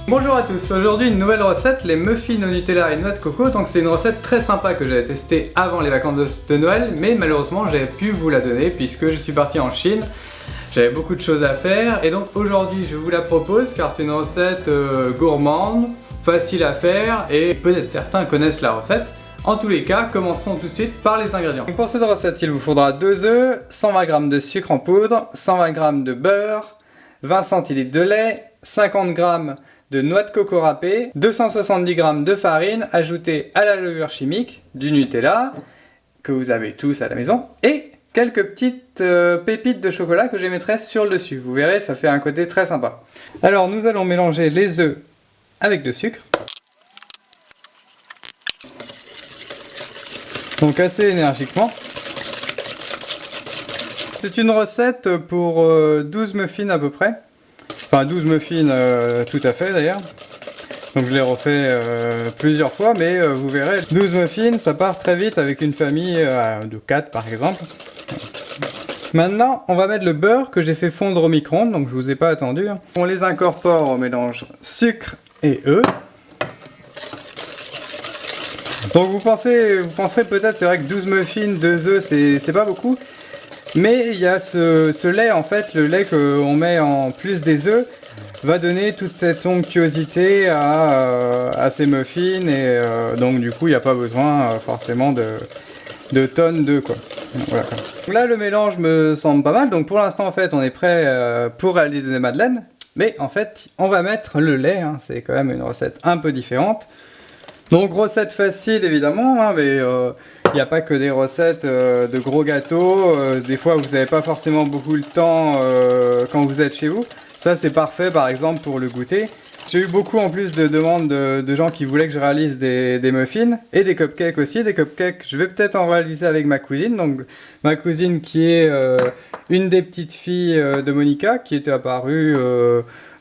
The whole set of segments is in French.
Bonjour à tous, aujourd'hui une nouvelle recette, les muffins au Nutella et noix de coco. Donc c'est une recette très sympa que j'avais testée avant les vacances de Noël, mais malheureusement j'avais pu vous la donner puisque je suis parti en Chine. J'avais beaucoup de choses à faire et donc aujourd'hui je vous la propose car c'est une recette gourmande, facile à faire et peut-être certains connaissent la recette. En tous les cas, commençons tout de suite par les ingrédients. Donc pour cette recette, il vous faudra 2 œufs, 120 g de sucre en poudre, 120 g de beurre, 20 cl de lait, 50 g de noix de coco râpée, 270 g de farine ajoutée à la levure chimique, du Nutella, que vous avez tous à la maison, et quelques petites pépites de chocolat que je mettrai sur le dessus. Vous verrez, ça fait un côté très sympa. Alors nous allons mélanger les œufs avec le sucre. Donc assez énergiquement. C'est une recette pour 12 muffins à peu près. Enfin 12 muffins tout à fait d'ailleurs. Donc je l'ai refait plusieurs fois, mais vous verrez, 12 muffins ça part très vite avec une famille de 4 par exemple. Maintenant on va mettre le beurre que j'ai fait fondre au micro-ondes, donc je vous ai pas attendu. On les incorpore au mélange sucre et œufs. Donc vous penserez peut-être, c'est vrai que 12 muffins, 2 œufs, c'est pas beaucoup. Mais il y a ce lait, en fait, le lait qu'on met en plus des œufs va donner toute cette onctuosité à ces muffins. Et donc du coup, il n'y a pas besoin forcément de tonnes d'œufs, quoi. Voilà. Donc là, le mélange me semble pas mal. Donc pour l'instant, en fait, on est prêt pour réaliser des madeleines. Mais en fait, on va mettre le lait. Hein. C'est quand même une recette un peu différente. Donc recette facile évidemment, hein, mais il n'y a pas que des recettes de gros gâteaux. Des fois vous n'avez pas forcément beaucoup le temps quand vous êtes chez vous. Ça c'est parfait par exemple pour le goûter. J'ai eu beaucoup en plus de demandes de gens qui voulaient que je réalise des muffins et des cupcakes aussi. Des cupcakes, je vais peut-être en réaliser avec ma cousine. Donc ma cousine qui est une des petites filles de Monica, qui était apparue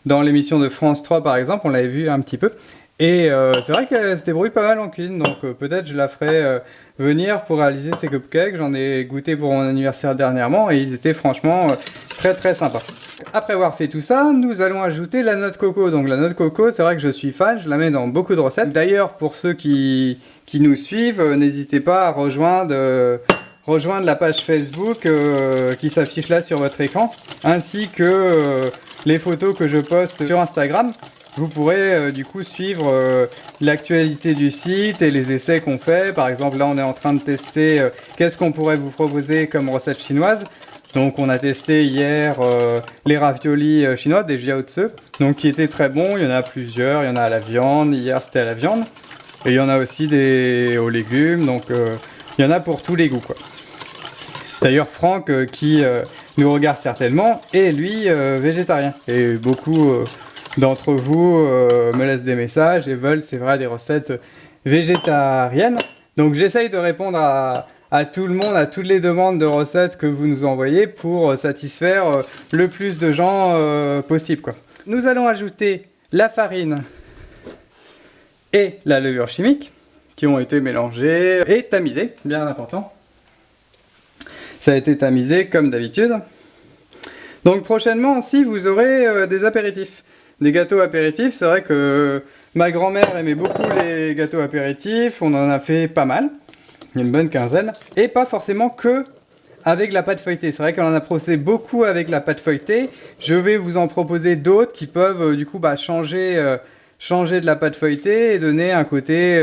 dans l'émission de France 3 par exemple, on l'avait vu un petit peu. Et c'est vrai qu'elle se débrouille pas mal en cuisine, donc peut-être je la ferai venir pour réaliser ces cupcakes. J'en ai goûté pour mon anniversaire dernièrement et ils étaient franchement très sympas. Après avoir fait tout ça, nous allons ajouter la noix de coco. Donc la noix de coco, c'est vrai que je suis fan, je la mets dans beaucoup de recettes. D'ailleurs, pour ceux qui nous suivent, n'hésitez pas à rejoindre la page Facebook qui s'affiche là sur votre écran, ainsi que les photos que je poste sur Instagram. Vous pourrez du coup suivre l'actualité du site et les essais qu'on fait. Par exemple, là on est en train de tester qu'est-ce qu'on pourrait vous proposer comme recette chinoise. Donc on a testé hier les raviolis chinois, des jiaozi, donc qui étaient très bons. Il y en a plusieurs, il y en a à la viande, hier c'était à la viande. Et il y en a aussi aux légumes, donc il y en a pour tous les goûts, quoi. D'ailleurs Franck, qui nous regarde certainement, est lui végétarien. Et beaucoup d'entre vous me laissent des messages et veulent, c'est vrai, des recettes végétariennes. Donc j'essaye de répondre à tout le monde, à toutes les demandes de recettes que vous nous envoyez pour satisfaire le plus de gens possible, quoi. Nous allons ajouter la farine et la levure chimique qui ont été mélangées et tamisées, bien important. Ça a été tamisé comme d'habitude. Donc prochainement aussi vous aurez des apéritifs. Des gâteaux apéritifs, c'est vrai que ma grand-mère aimait beaucoup les gâteaux apéritifs, on en a fait pas mal, il y a une bonne quinzaine, et pas forcément que avec la pâte feuilletée. C'est vrai qu'on en a procédé beaucoup avec la pâte feuilletée, je vais vous en proposer d'autres qui peuvent du coup changer de la pâte feuilletée et donner un côté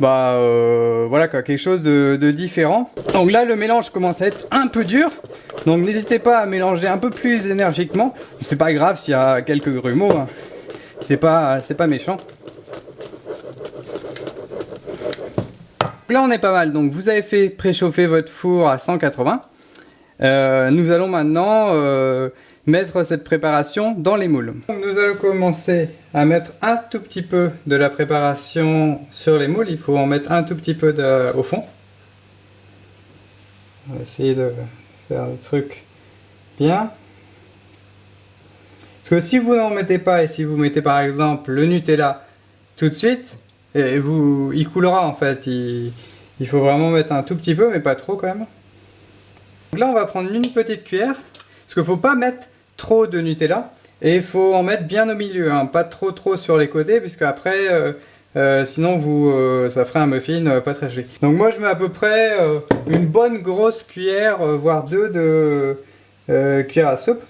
voilà quoi, quelque chose de différent. Donc là le mélange commence à être un peu dur, donc n'hésitez pas à mélanger un peu plus énergiquement. C'est pas grave s'il y a quelques grumeaux, hein. C'est pas méchant. Là on est pas mal, donc vous avez fait préchauffer votre four à 180. Nous allons maintenant mettre cette préparation dans les moules. Donc nous allons commencer à mettre un tout petit peu de la préparation sur les moules. Il faut en mettre un tout petit peu au fond. On va essayer de faire le truc bien. Parce que si vous n'en mettez pas et si vous mettez par exemple le Nutella tout de suite, il coulera en fait. Il faut vraiment mettre un tout petit peu, mais pas trop quand même. Donc là on va prendre une petite cuillère, parce qu'il ne faut pas mettre trop de Nutella. Et il faut en mettre bien au milieu, hein, pas trop sur les côtés, puisque après, sinon ça ferait un muffin pas très joli. Donc moi je mets à peu près une bonne grosse cuillère, voire deux de cuillère à soupe,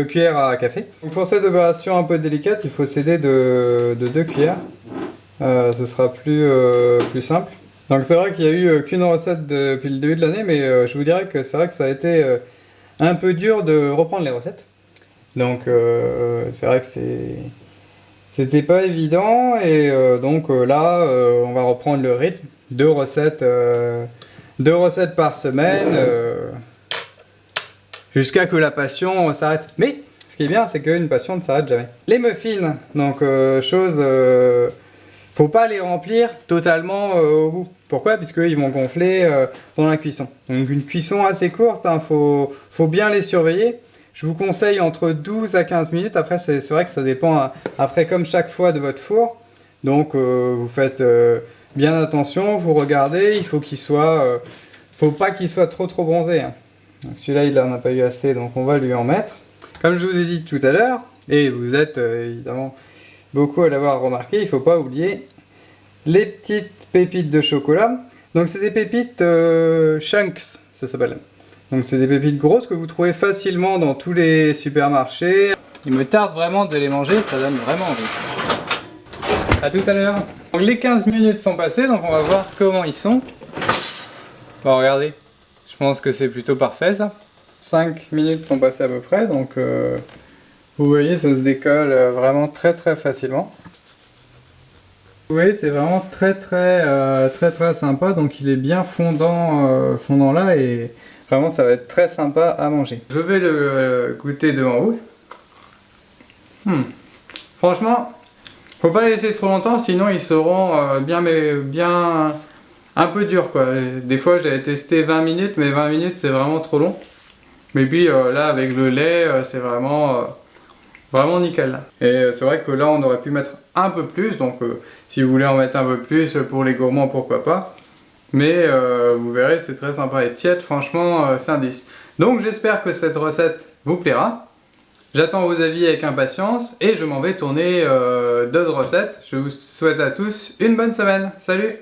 cuillère à café. Donc pour cette opération un peu délicate, il faut s'aider de 2 cuillères. Ce sera plus simple. Donc c'est vrai qu'il n'y a eu qu'une recette depuis le début de l'année, mais je vous dirais que c'est vrai que ça a été un peu dur de reprendre les recettes. Donc c'est vrai que c'était pas évident, et donc là on va reprendre le rythme. 2 recettes par semaine, jusqu'à que la passion s'arrête. Mais ce qui est bien, c'est qu'une passion ne s'arrête jamais. Les muffins, donc faut pas les remplir totalement au bout. Pourquoi? Puisqu'ils vont gonfler pendant la cuisson. Donc une cuisson assez courte, hein, faut bien les surveiller. Je vous conseille entre 12 à 15 minutes. Après, c'est vrai que ça dépend, hein, après comme chaque fois de votre four. Donc vous faites bien attention, vous regardez, il faut qu'il soit... faut pas qu'il soit trop bronzé, hein. Celui-là, il n'en a pas eu assez, donc on va lui en mettre. Comme je vous ai dit tout à l'heure, et vous êtes évidemment beaucoup à l'avoir remarqué, il ne faut pas oublier les petites pépites de chocolat. Donc c'est des pépites chunks, ça s'appelle. Donc c'est des pépites grosses que vous trouvez facilement dans tous les supermarchés. Il me tarde vraiment de les manger, ça donne vraiment envie. A tout à l'heure. Donc les 15 minutes sont passées, donc on va voir comment ils sont. Bon, regardez. Je pense que c'est plutôt parfait ça. 5 minutes sont passées à peu près, donc vous voyez ça se décolle vraiment très facilement. Vous voyez c'est vraiment très sympa, donc il est bien fondant là, et vraiment ça va être très sympa à manger. Je vais le goûter devant vous. Franchement, faut pas les laisser trop longtemps, sinon ils seront bien un peu dur quoi. Des fois j'avais testé 20 minutes, mais 20 minutes c'est vraiment trop long. Mais puis là avec le lait c'est vraiment nickel. Et c'est vrai que là on aurait pu mettre un peu plus, donc si vous voulez en mettre un peu plus pour les gourmands, pourquoi pas. Mais vous verrez c'est très sympa et tiède, franchement c'est un 10. Donc j'espère que cette recette vous plaira. J'attends vos avis avec impatience et je m'en vais tourner d'autres recettes. Je vous souhaite à tous une bonne semaine. Salut!